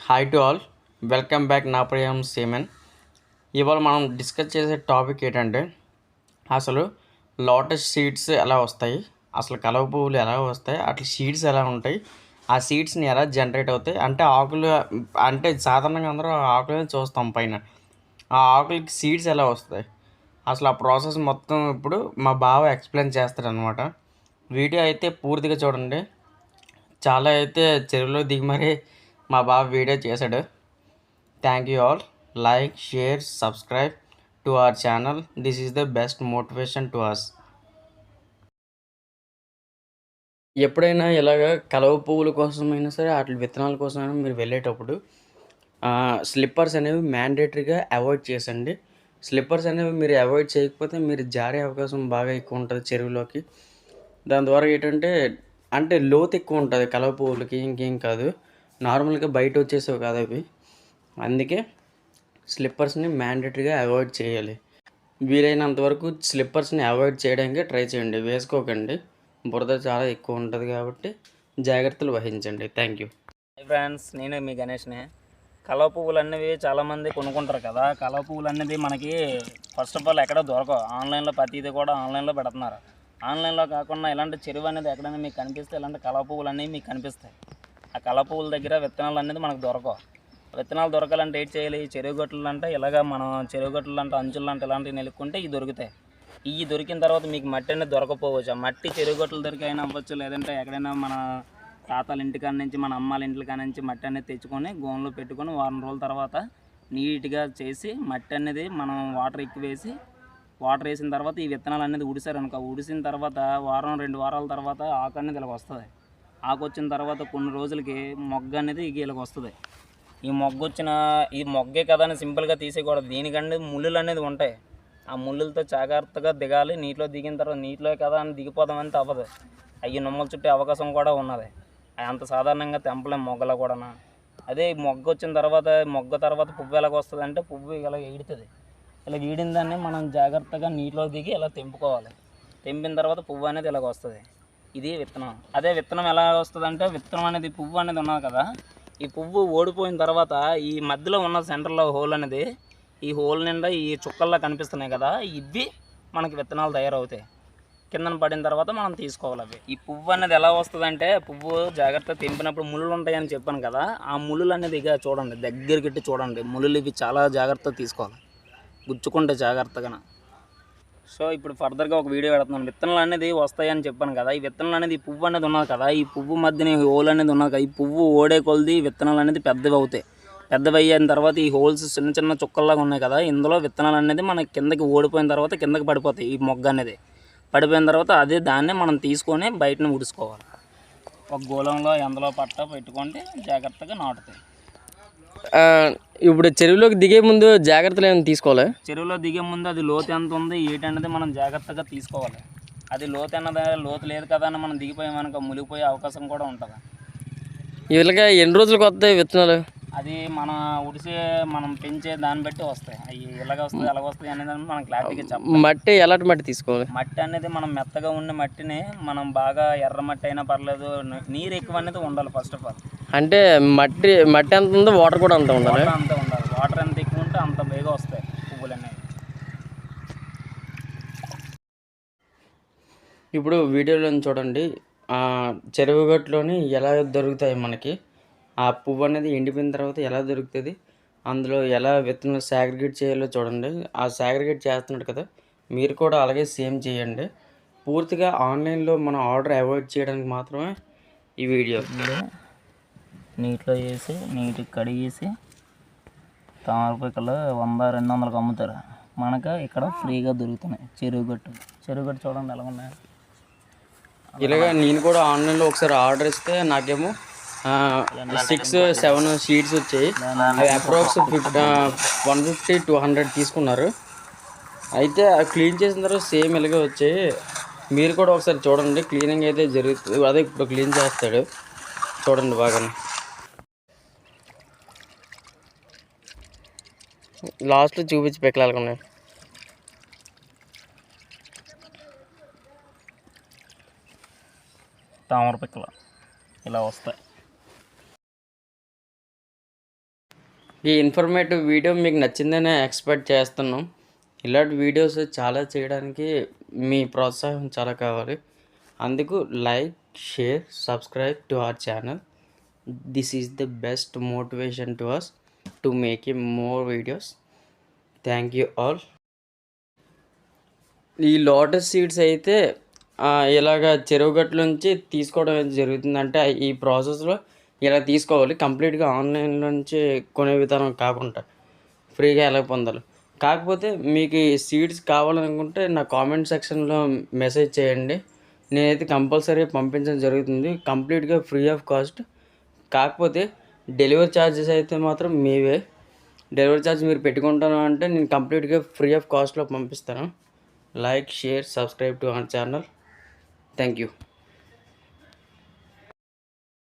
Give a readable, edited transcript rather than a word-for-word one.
Hi to all, welcome back. నా ప్రియం siemens. ఇవాళ మనం డిస్కస్ చేసే టాపిక్ ఏంటంటే అసలు లోటస్ సీడ్స్ ఎలా వస్తాయి, అసలు కలవ పువ్వులు ఎలా వస్తాయి, అట్లా సీడ్స్ ఎలా ఉంటాయి, ఆ సీడ్స్ని ఎలా జనరేట్ అవుతాయి. అంటే ఆకులు అంటే సాధారణంగా అందరూ ఆకులనే చూస్తాం పైన, ఆ ఆకులకి సీడ్స్ ఎలా వస్తాయి, అసలు ఆ ప్రాసెస్ మొత్తం ఇప్పుడు మా బావ ఎక్స్ప్లెయిన్ చేస్తారనమాట. వీడియో అయితే పూర్తిగా చూడండి. చాలా అయితే చెరువులో దిగి మరీ మా బావ వీడియో చేశాడు. Thank you all. Like, share, subscribe to our channel. This is the best motivation to us. ఎప్పుడైనా ఇలాగ కలవ పువ్వుల కోసమైనా సరే, వాటి విత్తనాల కోసమైనా మీరు వెళ్ళేటప్పుడు స్లిప్పర్స్ అనేవి మ్యాండేటరీగా అవాయిడ్ చేసండి. స్లిప్పర్స్ అనేవి మీరు అవాయిడ్ చేయకపోతే మీరు జారే అవకాశం బాగా ఎక్కువ ఉంటుంది చెరువులోకి. దాని ద్వారా ఏంటంటే అంటే లోతు ఎక్కువ ఉంటుంది కలవ పువ్వులకి, ఇంకేం కాదు. నార్మల్గా బయట వచ్చేసేవి కాదు అవి. అందుకే స్లిప్పర్స్ని మ్యాండేటరీగా అవాయిడ్ చేయాలి. వీలైనంత వరకు స్లిప్పర్స్ని అవాయిడ్ చేయడానికి ట్రై చేయండి, వేసుకోకండి. బురద చాలా ఎక్కువ ఉంటుంది కాబట్టి జాగ్రత్తలు వహించండి. Thank you. హాయ్ ఫ్రెండ్స్, నేను మీ గణేష్ని. కలవ పువ్వులు అనేవి చాలామంది కొనుక్కుంటారు కదా. కలవ పువ్వులు అనేది మనకి ఫస్ట్ ఆఫ్ ఆల్ ఎక్కడ దొరకవు. ఆన్లైన్లో ప్రతిదీ కూడా ఆన్లైన్లో పెడుతున్నారు. ఆన్లైన్లో కాకుండా ఇలాంటి చెరువు అనేది ఎక్కడైనా మీకు కనిపిస్తే ఇలాంటి కలవ పువ్వులు అనేవి మీకు కనిపిస్తాయి. ఆ కలవ పువ్వుల దగ్గర విత్తనాలు అనేది మనకు దొరకవు. విత్తనాలు దొరకాలంటే ఏంటి చేయాలి? చెరువు గట్లు అంటే ఇలాగ మనం చెరువు గట్లు అంటే అంచులు అంటే ఇలాంటివి నెలుక్కుంటే ఇవి దొరుకుతాయి. ఇవి దొరికిన తర్వాత మీకు మట్టి అనేది దొరకపోవచ్చు. ఆ మట్టి చెరువు గట్లు దొరికైనా అవ్వచ్చు, లేదంటే ఎక్కడైనా మన తాతల ఇంటికాడ నుంచి మన అమ్మాల ఇంటికాడ నుంచి మట్టి అనేది తెచ్చుకొని గోన్లో పెట్టుకొని వారం రోజుల తర్వాత నీట్గా చేసి మట్టి అనేది మనం వాటర్ వేసి వాటర్ వేసిన తర్వాత ఈ విత్తనాలు అనేది ఉడిసారనుకో, ఉడిసిన తర్వాత వారం 2 వారాల తర్వాత ఆకు అనేది ఇలాగ వస్తుంది. ఆకు వచ్చిన తర్వాత కొన్ని రోజులకి మొగ్గ అనేది ఇలాగ వస్తుంది. ఈ మొగ్గే కదా అని సింపుల్గా తీసేయకూడదు. దీనికంటే ముళ్ళులు అనేది ఉంటాయి. ఆ ముళ్ళులతో జాగ్రత్తగా దిగాలి. నీటిలో దిగిన తర్వాత నీటిలో కదా అని దిగిపోదామంటే అవ్వదు. అవి నొమ్మలు చుట్టే అవకాశం కూడా ఉన్నది. అంత సాధారణంగా తెంపలేం మొగ్గలో కూడా. అదే మొగ్గ వచ్చిన తర్వాత పువ్వు ఎలాగ వస్తుంది అంటే పువ్వు ఇలా ఈడుతుంది. ఇలా ఈడిన దాన్ని మనం జాగ్రత్తగా నీటిలో దిగి ఇలా తెంపుకోవాలి. తెంపిన తర్వాత పువ్వు అనేది ఇలాగ వస్తుంది. ఇది విత్తనం. అదే విత్తనం ఎలా వస్తుంది అంటే విత్తనం అనేది పువ్వు అనేది ఉన్నది కదా, ఈ పువ్వు ఓడిపోయిన తర్వాత ఈ మధ్యలో ఉన్న సెంటర్లో హోల్ అనేది, ఈ హోల్ నిండా ఈ చుక్కల్లా కనిపిస్తున్నాయి కదా, ఇవి మనకి విత్తనాలు తయారవుతాయి. కిందన పడిన తర్వాత మనం తీసుకోవాలి అవి. ఈ పువ్వు అనేది ఎలా వస్తుంది అంటే, పువ్వు జాగ్రత్తగా తెంపినప్పుడు ముళ్ళు ఉంటాయని చెప్పాను కదా, ఆ ముళ్ళు అనేది ఇక చూడండి, దగ్గరికి చూడండి. ముళ్ళు ఇవి చాలా జాగ్రత్తగా తీసుకోవాలి, గుచ్చుకుంటే జాగ్రత్తగా. సో ఇప్పుడు ఫర్దర్గా ఒక వీడియో పెడుతున్నాను. విత్తనాలు అనేది వస్తాయని చెప్పాను కదా, ఈ విత్తనాలు అనేది ఈ పువ్వు అనేది ఉన్నది కదా, ఈ పువ్వు మధ్యన హోల్ అనేది ఉన్నది కదా, ఈ పువ్వు ఓడే కొలది విత్తనాలు అనేది పెద్దవి అవుతాయి. పెద్దవి అయిన తర్వాత ఈ హోల్స్ చిన్న చిన్న చుక్కల్లాగా ఉన్నాయి కదా, ఇందులో విత్తనాలు అనేది మనకి కిందకి ఓడిపోయిన తర్వాత కిందకి పడిపోతాయి. ఈ మొగ్గ అనేది పడిపోయిన తర్వాత అదే దాన్ని మనం తీసుకొని బయటను ఉడుచుకోవాలి. ఒక గోళంలో ఎందులో పట్ట పెట్టుకుంటే జాగ్రత్తగా నాటుతాయి. ఇప్పుడు చెరువులోకి దిగే ముందు జాగ్రత్తలు ఏమైనా తీసుకోవాలి? చెరువులో దిగే ముందు అది లోతు ఎంత ఉంది ఏంటనేది మనం జాగ్రత్తగా తీసుకోవాలి. అది లోతు లేదు కదా అని మనం దిగిపోయామనుకో మునిగిపోయే అవకాశం కూడా ఉంటుంది. ఇలాగా ఎన్ని రోజులకు వస్తాయి విత్తనాలు? అది మనం పెంచే దాన్ని బట్టి వస్తాయి. అవి ఎలాగ వస్తుంది ఎలాగ వస్తాయి అనేది మనం క్లారిటీగా చెప్పాలి. మట్టి ఎలాంటి మట్టి తీసుకోవాలి? మట్టి అనేది మనం మెత్తగా ఉన్న మట్టిని మనం బాగా ఎర్ర మట్టి అయినా పర్లేదు, నీరు ఎక్కువ అనేది ఉండాలి ఫస్ట్ ఆఫ్ ఆల్. అంటే మట్టి ఎంత ఉందో వాటర్ కూడా అంత ఉండాలి. వాటర్ ఎంత ఎక్కువ ఉంటే అంత బేగా వస్తాయి పువ్వులు అనేవి. ఇప్పుడు వీడియోలో చూడండి, చెరువు గట్టులోని ఎలా దొరుకుతాయి మనకి. ఆ పువ్వు అనేది ఎండిపోయిన తర్వాత ఎలా దొరుకుతుంది, అందులో ఎలా విత్తనాలు సాగ్రిగేట్ చేయాలో చూడండి. ఆ సాగ్రిగేట్ చేస్తున్నాడు కదా, మీరు కూడా అలాగే సేమ్ చేయండి. పూర్తిగా ఆన్లైన్లో మనం ఆర్డర్ అవాయిడ్ చేయడానికి మాత్రమే ఈ వీడియో. నీటిలో వేసి నీటికి కడిగేసి తామరపిక్కలు 100-200కి అమ్ముతారు. మనకు ఇక్కడ ఫ్రీగా దొరుకుతున్నాయి. చెరువు గట్టు చూడండి ఎలా ఉన్నాయి. ఇలాగా నేను కూడా ఆన్లైన్లో ఒకసారి ఆర్డర్ ఇస్తే నాకేమో 6-7 షీట్స్ వచ్చాయి. అవి అప్రాక్స్ 150-200 తీసుకున్నారు. అయితే క్లీన్ చేసిన తర్వాత సేమ్ ఇలాగే వచ్చాయి. మీరు కూడా ఒకసారి చూడండి, క్లీనింగ్ అయితే జరుగుతుంది. అదే ఇప్పుడు క్లీన్ చేస్తాడు చూడండి బాగానే. లాస్ట్లో చూపించి పెక్కలాలకున్నాయి. తామర పిక్కలు ఇలా వస్తాయి. ఈ ఇన్ఫర్మేటివ్ వీడియో మీకు నచ్చిందనే ఎక్స్పెక్ట్ చేస్తున్నాం. ఇలాంటి వీడియోస్ చాలా చేయడానికి మీ ప్రోత్సాహం చాలా కావాలి. అందుకు like, share, subscribe to our channel. This is the best motivation to us to make a more videos. Thank you all. ఈ లోటస్ సీడ్స్ అయితే ఇలాగ చెరువు గట్ల నుంచి తీసుకోవడం అయితే జరుగుతుంది. అంటే ఈ ప్రాసెస్లో ఇలా తీసుకోవాలి. కంప్లీట్గా ఆన్లైన్ నుంచి కొనే విధానం కాకుండా ఫ్రీగా ఎలా పొందాలి. కాకపోతే మీకు ఈ సీడ్స్ కావాలనుకుంటే నా కామెంట్ సెక్షన్లో మెసేజ్ చేయండి. నేనైతే కంపల్సరీ పంపించడం జరుగుతుంది, కంప్లీట్గా ఫ్రీ ఆఫ్ కాస్ట్. కాకపోతే డెలివరీ ఛార్జెస్ అయితే మాత్రం మీవే. డెలివరీ ఛార్జ్ మీరు పెట్టుకుంటాను అంటే నేను కంప్లీట్గా ఫ్రీ ఆఫ్ కాస్ట్లో పంపిస్తాను. Like, share, subscribe to our channel. Thank you.